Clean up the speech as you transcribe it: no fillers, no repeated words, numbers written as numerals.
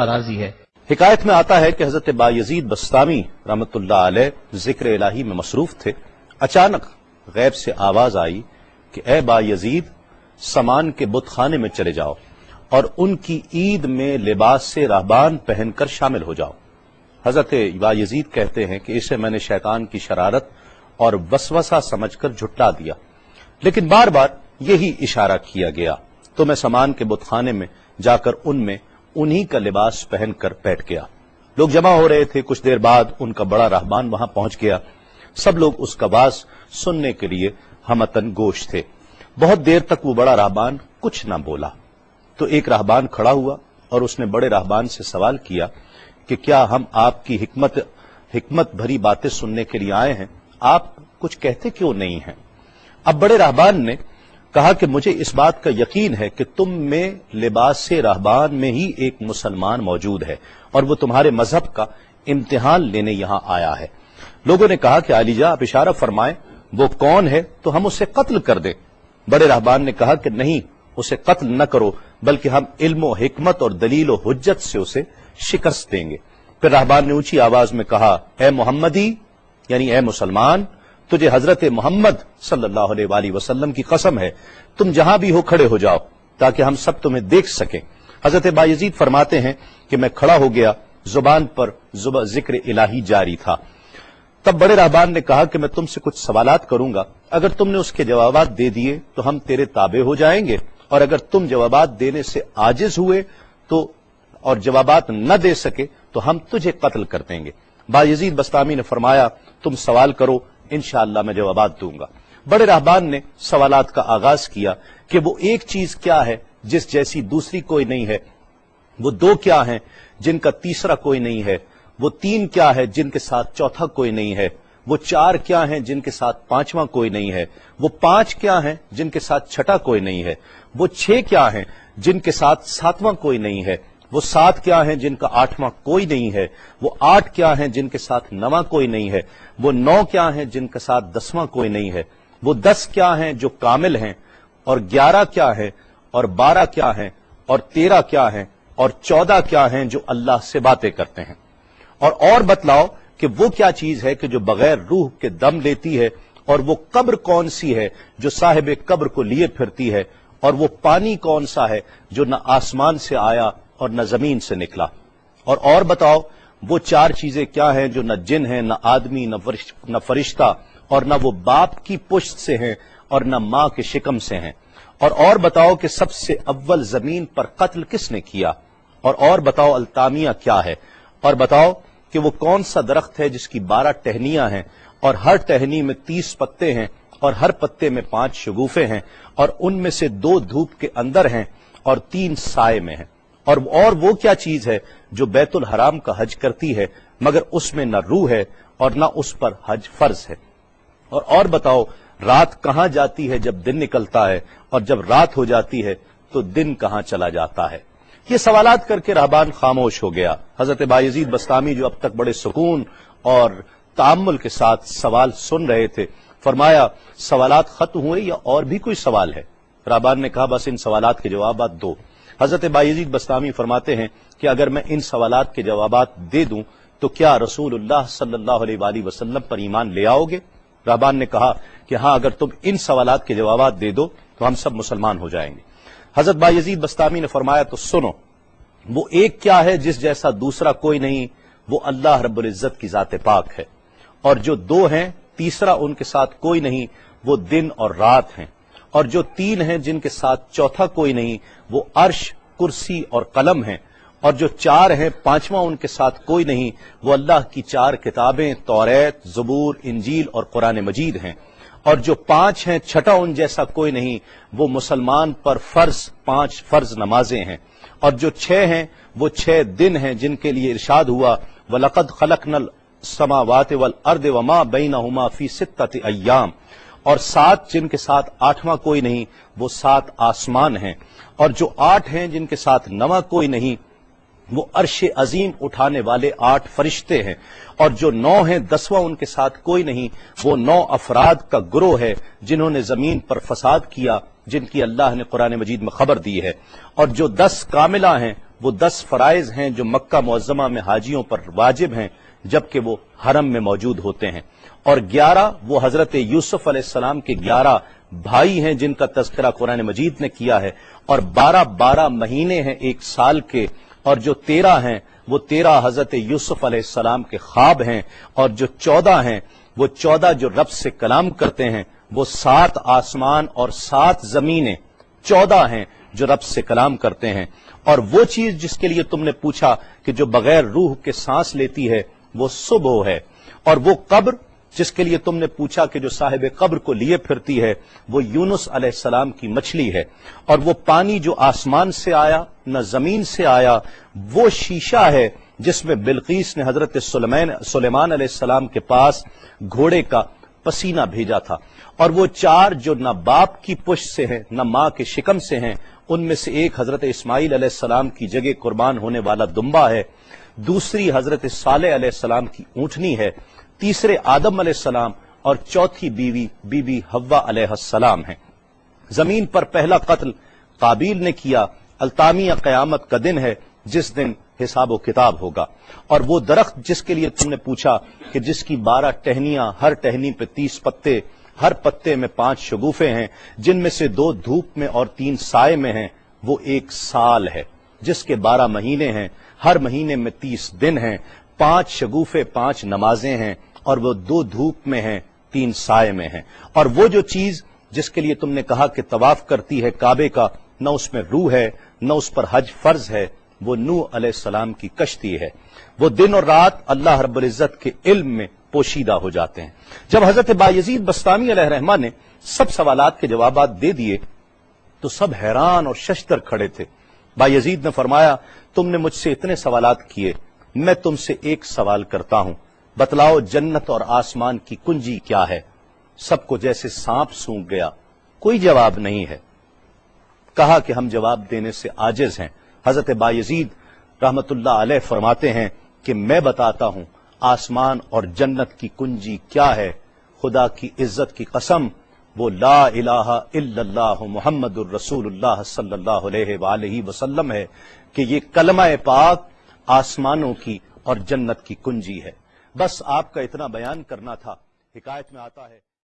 راضی ہے۔ حکایت میں آتا ہے کہ حضرت بایزید بستامی رحمت اللہ علیہ ذکر الہی میں مصروف تھے، اچانک غیب سے آواز آئی کہ اے بایزید سامان کے بت خانے میں چلے جاؤ اور ان کی عید میں لباس سے راہبان پہن کر شامل ہو جاؤ۔ حضرت بایزید کہتے ہیں کہ اسے میں نے شیطان کی شرارت اور وسوسہ سمجھ کر جھٹلا دیا، لیکن بار بار یہی اشارہ کیا گیا تو میں سامان کے بت خانے میں جا کر ان میں انہی کا لباس پہن کر بیٹھ گیا۔ لوگ جمع ہو رہے تھے، کچھ دیر بعد ان کا بڑا راہبان وہاں پہنچ گیا۔ سب لوگ اس کا واز سننے کے لیے ہمتن گوش تھے۔ بہت دیر تک وہ بڑا راہبان کچھ نہ بولا تو ایک راہبان کھڑا ہوا اور اس نے بڑے راہبان سے سوال کیا کہ کیا ہم آپ کی حکمت بھری باتیں سننے کے لیے آئے ہیں، آپ کچھ کہتے کیوں نہیں ہیں؟ اب بڑے راہبان نے کہا کہ مجھے اس بات کا یقین ہے کہ تم میں لباس سے راہبان میں ہی ایک مسلمان موجود ہے اور وہ تمہارے مذہب کا امتحان لینے یہاں آیا ہے۔ لوگوں نے کہا کہ علی جاں آپ اشارہ فرمائیں، وہ کون ہے تو ہم اسے قتل کر دیں۔ بڑے راہبان نے کہا کہ نہیں، اسے قتل نہ کرو، بلکہ ہم علم و حکمت اور دلیل و حجت سے اسے شکست دیں گے۔ پھر راہبان نے اونچی آواز میں کہا اے محمدی، یعنی اے مسلمان، تجھے حضرت محمد صلی اللہ علیہ وآلہ وسلم کی قسم ہے، تم جہاں بھی ہو کھڑے ہو جاؤ تاکہ ہم سب تمہیں دیکھ سکیں۔ حضرت بایزید فرماتے ہیں کہ میں کھڑا ہو گیا، زبان پر ذکر الہی جاری تھا۔ تب بڑے راہبان نے کہا کہ میں تم سے کچھ سوالات کروں گا، اگر تم نے اس کے جوابات دے دیے تو ہم تیرے تابع ہو جائیں گے، اور اگر تم جوابات دینے سے عاجز ہوئے تو اور جوابات نہ دے سکے تو ہم تجھے قتل کر دیں گے۔ بایزید بستامی نے فرمایا تم سوال کرو، انشاءاللہ میں جوابات دوں گا۔ بڑے راہبان نے سوالات کا آغاز کیا کہ وہ ایک چیز کیا ہے جس جیسی دوسری کوئی نہیں ہے، وہ دو کیا ہیں جن کا تیسرا کوئی نہیں ہے، وہ تین کیا ہے جن کے ساتھ چوتھا کوئی نہیں ہے، وہ چار کیا ہیں جن کے ساتھ پانچواں کوئی نہیں ہے، وہ پانچ کیا ہیں جن کے ساتھ چھٹا کوئی نہیں ہے، وہ چھ کیا ہیں جن کے ساتھ ساتواں کوئی نہیں ہے، وہ سات کیا ہیں جن کا آٹھواں کوئی نہیں ہے، وہ آٹھ کیا ہیں جن کے ساتھ نواں کوئی نہیں ہے، وہ نو کیا ہیں جن کے ساتھ دسواں کوئی نہیں ہے، وہ 10 کیا ہیں جو کامل ہیں، اور 11 کیا ہیں، اور 12 کیا ہیں، اور 13 کیا ہیں، اور 14 کیا ہیں جو اللہ سے باتیں کرتے ہیں۔ اور بتلاؤ کہ وہ کیا چیز ہے کہ جو بغیر روح کے دم لیتی ہے، اور وہ قبر کون سی ہے جو صاحب قبر کو لیے پھرتی ہے، اور وہ پانی کون سا ہے جو نہ آسمان سے آیا اور نہ زمین سے نکلا۔ اور بتاؤ وہ چار چیزیں کیا ہیں جو نہ جن ہیں، نہ آدمی، نہ فرشتہ، اور نہ وہ باپ کی پشت سے ہیں اور نہ ماں کے شکم سے ہیں۔ اور بتاؤ کہ سب سے اول زمین پر قتل کس نے کیا، اور بتاؤ التامیہ کیا ہے، اور بتاؤ کہ وہ کون سا درخت ہے جس کی 12 ٹہنیاں ہیں اور ہر ٹہنی میں 30 پتے ہیں اور ہر پتے میں 5 شگوفے ہیں، اور ان میں سے 2 دھوپ کے اندر ہیں اور 3 سائے میں ہیں۔ اور وہ کیا چیز ہے جو بیت الحرام کا حج کرتی ہے مگر اس میں نہ روح ہے اور نہ اس پر حج فرض ہے۔ اور بتاؤ رات کہاں جاتی ہے جب دن نکلتا ہے، اور جب رات ہو جاتی ہے تو دن کہاں چلا جاتا ہے۔ یہ سوالات کر کے راہبان خاموش ہو گیا۔ حضرت بایزید بستامی جو اب تک بڑے سکون اور تأمل کے ساتھ سوال سن رہے تھے، فرمایا سوالات ختم ہوئے یا اور بھی کوئی سوال ہے؟ راہبان نے کہا بس ان سوالات کے جوابات دو۔ حضرت بایزید بستامی فرماتے ہیں کہ اگر میں ان سوالات کے جوابات دے دوں تو کیا رسول اللہ صلی اللہ علیہ وآلہ وسلم پر ایمان لے آؤ گے؟ راہبان نے کہا کہ ہاں، اگر تم ان سوالات کے جوابات دے دو تو ہم سب مسلمان ہو جائیں گے۔ حضرت بایزید بستامی نے فرمایا تو سنو، وہ ایک کیا ہے جس جیسا دوسرا کوئی نہیں، وہ اللہ رب العزت کی ذات پاک ہے، اور جو 2 ہیں تیسرا ان کے ساتھ کوئی نہیں، وہ دن اور رات ہیں، اور جو 3 ہیں جن کے ساتھ چوتھا کوئی نہیں، وہ عرش، کرسی اور قلم ہیں، اور جو 4 ہیں 5واں ان کے ساتھ کوئی نہیں، وہ اللہ کی 4 کتابیں توریت، زبور، انجیل اور قرآن مجید ہیں، اور جو 5 ہیں چھٹا ان جیسا کوئی نہیں، وہ مسلمان پر فرض 5 فرض نمازیں ہیں، اور جو 6 ہیں وہ 6 دن ہیں جن کے لیے ارشاد ہوا وَلَقَدْ خَلَقْنَا السَّمَاوَاتِ وَالْأَرْضَ وَمَا بَيْنَهُمَا فِي 6 أَيَّامٍ، اور 7 جن کے ساتھ 8واں کوئی نہیں، وہ 7 آسمان ہیں، اور جو 8 ہیں جن کے ساتھ 9واں کوئی نہیں، وہ عرش عظیم اٹھانے والے 8 فرشتے ہیں، اور جو 9 ہیں 10واں ان کے ساتھ کوئی نہیں، وہ 9 افراد کا گروہ ہے جنہوں نے زمین پر فساد کیا، جن کی اللہ نے قرآن مجید میں خبر دی ہے، اور جو 10 کاملہ ہیں وہ 10 فرائض ہیں جو مکہ معظمہ میں حاجیوں پر واجب ہیں جبکہ وہ حرم میں موجود ہوتے ہیں، اور 11 وہ حضرت یوسف علیہ السلام کے 11 بھائی ہیں جن کا تذکرہ قرآن مجید نے کیا ہے، اور 12 مہینے ہیں ایک سال کے، اور جو 13 ہیں وہ 13 حضرت یوسف علیہ السلام کے خواب ہیں، اور جو 14 ہیں وہ 14 جو رب سے کلام کرتے ہیں، وہ 7 آسمان اور 7 زمینیں 14 ہیں جو رب سے کلام کرتے ہیں، اور وہ چیز جس کے لیے تم نے پوچھا کہ جو بغیر روح کے سانس لیتی ہے وہ صبح ہے، اور وہ قبر جس کے لیے تم نے پوچھا کہ جو صاحب قبر کو لیے پھرتی ہے وہ یونس علیہ السلام کی مچھلی ہے، اور وہ پانی جو آسمان سے آیا نہ زمین سے آیا وہ شیشہ ہے جس میں بلقیس نے حضرت سلیمان علیہ السلام کے پاس گھوڑے کا پسینہ بھیجا تھا، اور وہ 4 جو نہ باپ کی پشت سے ہیں نہ ماں کے شکم سے ہیں، ان میں سے ایک حضرت اسماعیل علیہ السلام کی جگہ قربان ہونے والا دمبا ہے، دوسری حضرت صالح علیہ السلام کی اونٹنی ہے، تیسرے آدم علیہ السلام، اور چوتھی بیوی بی بی حوا علیہ السلام ہیں۔ زمین پر پہلا قتل قابیل نے کیا، التامیہ قیامت کا دن ہے جس دن حساب و کتاب ہوگا، اور وہ درخت جس کے لیے تم نے پوچھا کہ جس کی 12 ٹہنیاں، ہر ٹہنی پہ 30 پتے، ہر پتے میں 5 شگوفے ہیں جن میں سے 2 دھوپ میں اور 3 سائے میں ہیں، وہ 1 سال ہے جس کے 12 مہینے ہیں، ہر مہینے میں 30 دن ہیں، 5 شگوفے 5 نمازیں ہیں، اور وہ 2 دھوپ میں ہیں 3 سائے میں ہیں، اور وہ جو چیز جس کے لیے تم نے کہا کہ طواف کرتی ہے کعبے کا، نہ اس میں روح ہے نہ اس پر حج فرض ہے، وہ نوح علیہ السلام کی کشتی ہے، وہ دن اور رات اللہ رب العزت کے علم میں پوشیدہ ہو جاتے ہیں۔ جب حضرت بایزید بسطامی علیہ الرحمہ نے سب سوالات کے جوابات دے دیے تو سب حیران اور ششدر کھڑے تھے۔ بایزید نے فرمایا تم نے مجھ سے اتنے سوالات کیے، میں تم سے ایک سوال کرتا ہوں، بتلاؤ جنت اور آسمان کی کنجی کیا ہے؟ سب کو جیسے سانپ سونگھ گیا، کوئی جواب نہیں ہے۔ کہا کہ ہم جواب دینے سے عاجز ہیں۔ حضرت بایزید رحمت اللہ علیہ فرماتے ہیں کہ میں بتاتا ہوں آسمان اور جنت کی کنجی کیا ہے، خدا کی عزت کی قسم وہ لا الہ الا اللہ محمد الرسول اللہ صلی اللہ علیہ وآلہ وسلم ہے کہ یہ کلمہ پاک آسمانوں کی اور جنت کی کنجی ہے۔ بس آپ کا اتنا بیان کرنا تھا۔ حکایت میں آتا ہے